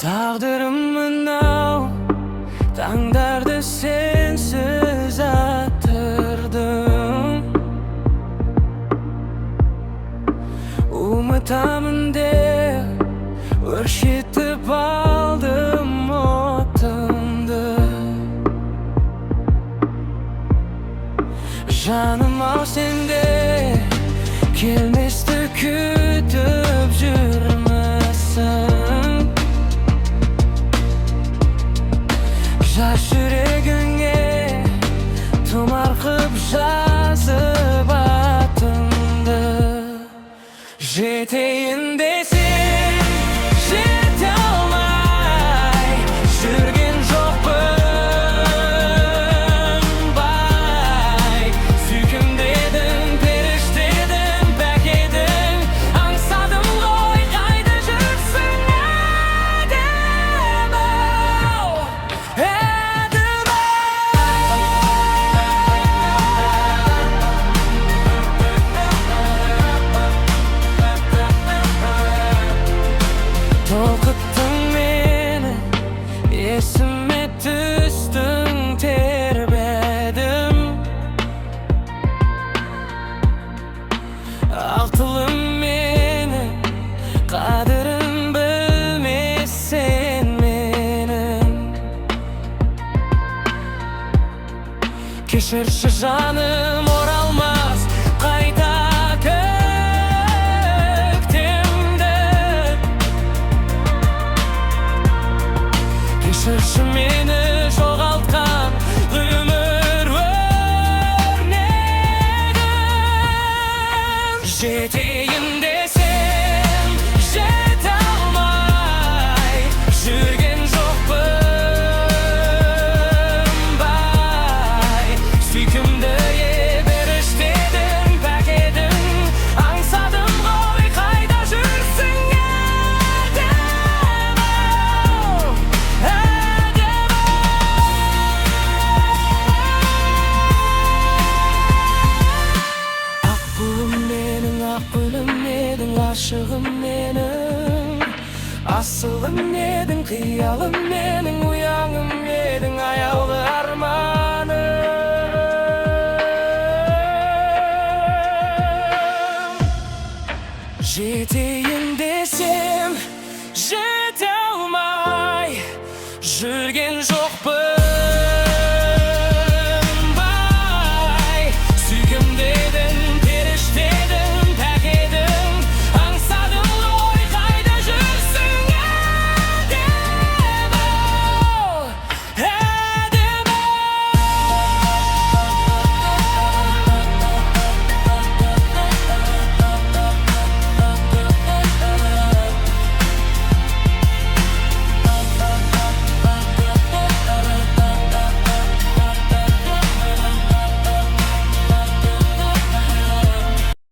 Tağdırım mınao, tangdarda sensiz attırdım. Unutamında ürşitip aldım otımdı. Canım al sende, kelmesdi kütüp жүрмесін. Жас жүрегіңе тұмар қып жазып атыңды. Жетейін десең жете алмай жүрген жоқпын бай. Сүйкімді едің, періште едің, бәк едің, аңсадым ғой қайда жүрсің әдемі-ау, толқыттың мені, есіме түстің, тербедім. Алтылым мені, қадірін білмесен менің. Кешірші жаным,